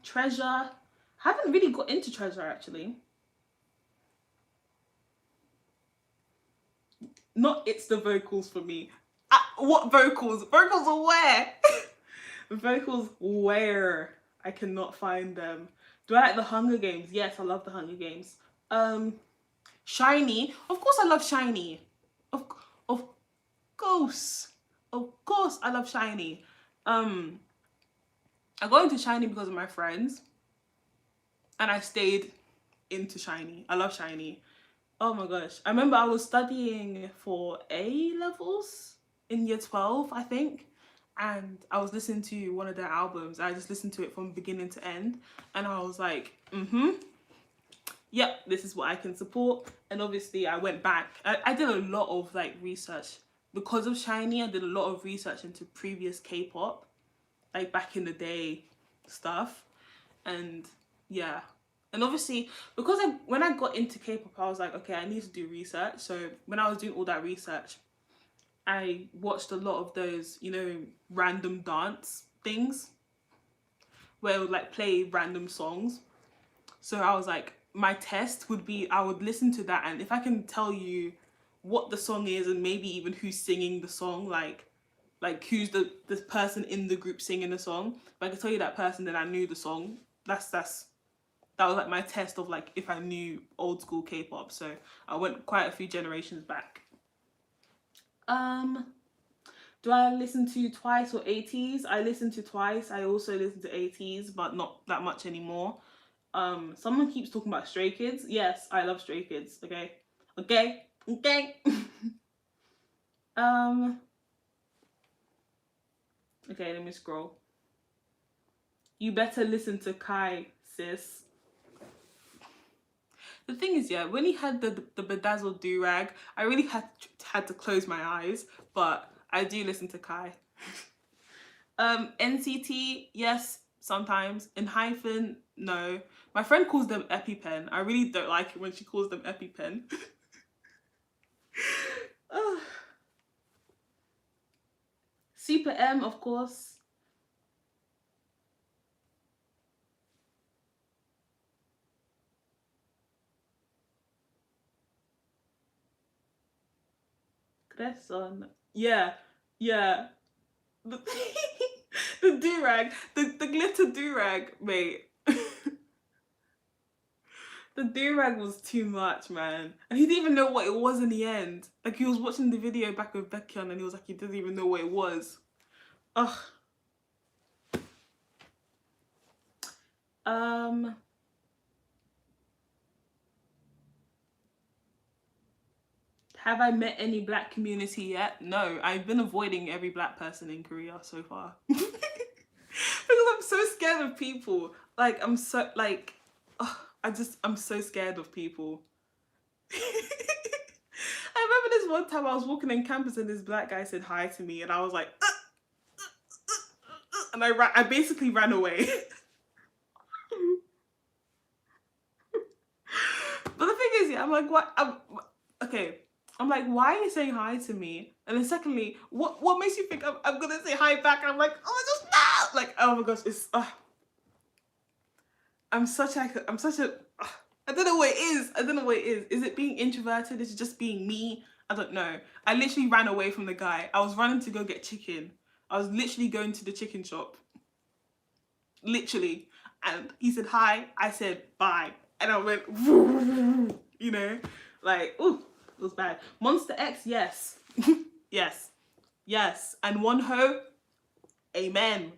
[SPEAKER 1] Treasure. I haven't really got into Treasure actually. Not it's the vocals for me. What vocals? Vocals are where? Vocals where? I cannot find them. Do I like the Hunger Games? Yes, I love the Hunger Games. Shiny. Of course I love Shiny. Of course. Of course I love Shiny. I got into Shiny because of my friends. And I stayed into Shiny. I love Shiny. Oh my gosh. I remember I was studying for A-levels in year 12, I think. And I was listening to one of their albums. I just listened to it from beginning to end. And I was like, yep, this is what I can support. And obviously I went back. I did a lot of like research. Because of SHINee, I did a lot of research into previous K-pop, like back in the day stuff. And yeah. And obviously, because when I got into K-pop, I was like, okay, I need to do research. So when I was doing all that research, I watched a lot of those, you know, random dance things where it would like play random songs. So I was like, my test would be, I would listen to that, and if I can tell you what the song is and maybe even who's singing the song, like who's the person in the group singing the song, if I could tell you that person, then I knew the song. That was like my test of like if I knew old school K-pop. So I went quite a few generations back. Do I listen to Twice or 80s? I listen to Twice. I also listen to 80s, but not that much anymore. Someone keeps talking about Stray Kids. Yes, I love Stray Kids. Okay. Okay, let me scroll. You better listen to Kai, sis. The thing is, yeah, when he had the bedazzled do-rag, I really had to close my eyes, but I do listen to Kai. NCT, yes, sometimes. In hyphen, no. My friend calls them EpiPen. I really don't like it when she calls them EpiPen. Super M, of course. Cresson. Yeah, yeah. The do-rag, the glitter do-rag, mate. The do-rag was too much, man. And he didn't even know what it was in the end. Like, he was watching the video back with Baekhyun and he was like, he didn't even know what it was. Ugh. Have I met any black community yet? No, I've been avoiding every black person in Korea so far. Because I'm so scared of people. Like, I'm so, like, I'm so scared of people. I remember this one time I was walking in campus and this black guy said hi to me and I was like, and I basically ran away. But the thing is, yeah, I'm like, what? Okay. I'm like, why are you saying hi to me? And then secondly, what makes you think I'm gonna say hi back? And I'm like, oh, just no! Like, oh my gosh, it's I'm such a I don't know what it is. I don't know what it is. Is it being introverted? Is it just being me? I don't know. I literally ran away from the guy. I was running to go get chicken. I was literally going to the chicken shop. Literally. And he said hi. I said bye. And I went, you know, like, ooh, it was bad. Monster X, yes. Yes. Yes. And One Ho, amen.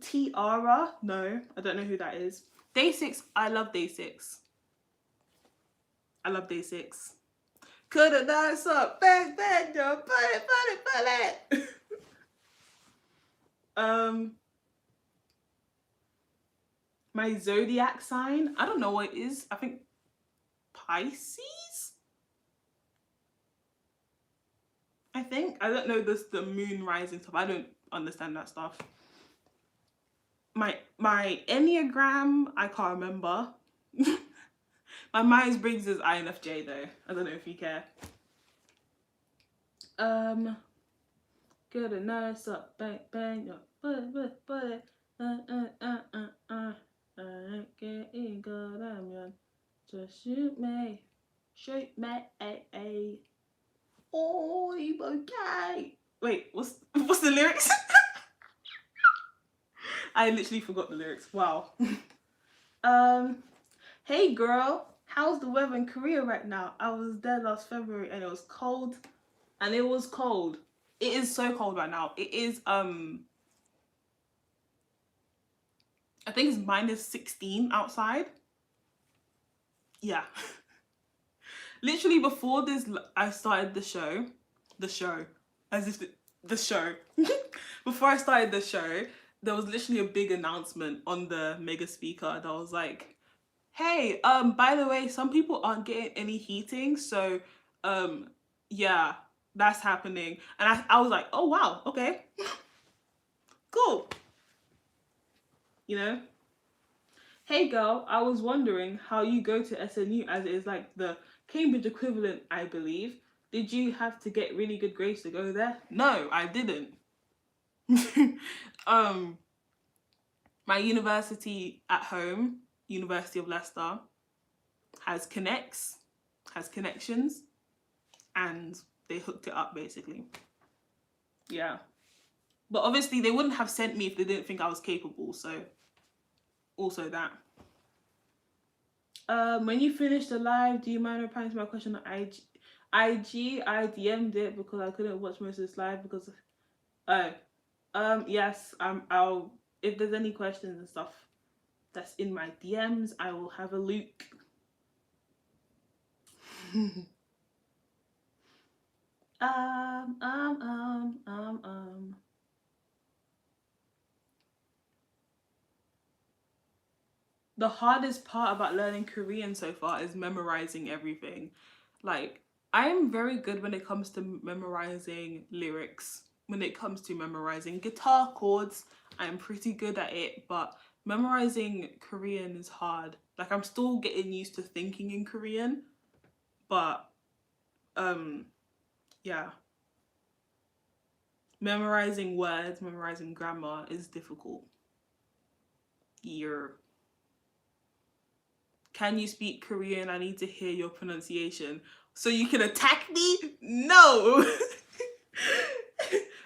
[SPEAKER 1] Tiara, no, I don't know who that is. Day 6, I love Day 6. I love Day 6. Coulda done so, bang, bang, yo, pull it. My zodiac sign, I don't know what it is. I think Pisces? I think. I don't know the moon rising stuff. I don't understand that stuff. My Enneagram, I can't remember. My Myers-Briggs is INFJ though. I don't know if you care. Good enough, up, bang, bang, up, but. Just shoot me. Oh, you okay? Wait, what's the lyrics? I literally forgot the lyrics. Wow. Hey girl, how's the weather in Korea right now? I was there last February and it was cold. And it was cold. It is so cold right now. It is I think it's -16 outside. Yeah. Literally before this, I started the show, as if the show. before I started the show, there was literally a big announcement on the mega speaker that was like, hey, by the way, some people aren't getting any heating, so yeah, that's happening. And I was like, oh wow, okay. Cool. You know? Hey girl, I was wondering how you go to SNU, as it is like the Cambridge equivalent, I believe. Did you have to get really good grades to go there? No, I didn't. My university at home, University of Leicester, has connections, and they hooked it up basically. Yeah. But obviously they wouldn't have sent me if they didn't think I was capable, so also that. When you finish the live, do you mind replying to my question on IG? I DM'd it because I couldn't watch most of this live because of, yes, I'll, if there's any questions and stuff that's in my DMs, I will have a look. The hardest part about learning Korean so far is memorizing everything. Like, I'm very good when it comes to memorizing lyrics. When it comes to memorizing guitar chords, I'm pretty good at it, but memorizing Korean is hard. Like, I'm still getting used to thinking in Korean, but yeah. Memorizing words, memorizing grammar is difficult. Can you speak Korean? I need to hear your pronunciation. So you can attack me? No!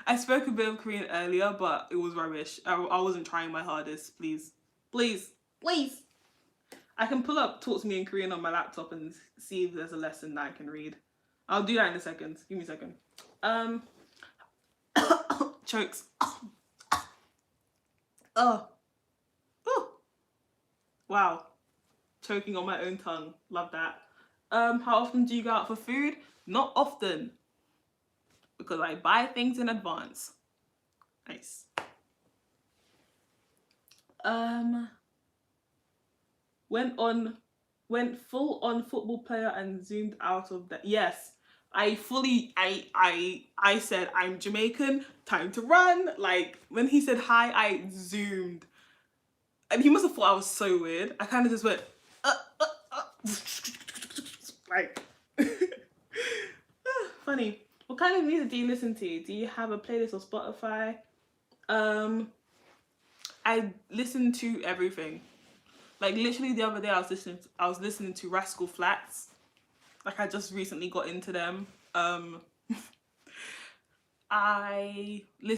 [SPEAKER 1] I spoke a bit of Korean earlier, but it was rubbish. I wasn't trying my hardest. Please. Please. Please. I can pull up Talk to Me in Korean on my laptop and see if there's a lesson that I can read. I'll do that in a second. Give me a second. Chokes. Oh. Oh. Wow. Choking on my own tongue. Love that. How often do you go out for food? Not often, because I buy things in advance. Nice. Went full on football player and zoomed out of that. Yes, I said I'm Jamaican, time to run. Like, when he said hi, I zoomed. And he must have thought I was so weird. I kind of just went, like, funny. What kind of music do you listen to? Do you have a playlist on Spotify? I listen to everything. Like, literally the other day I was listening to Rascal Flatts. Like, I just recently got into them. I listen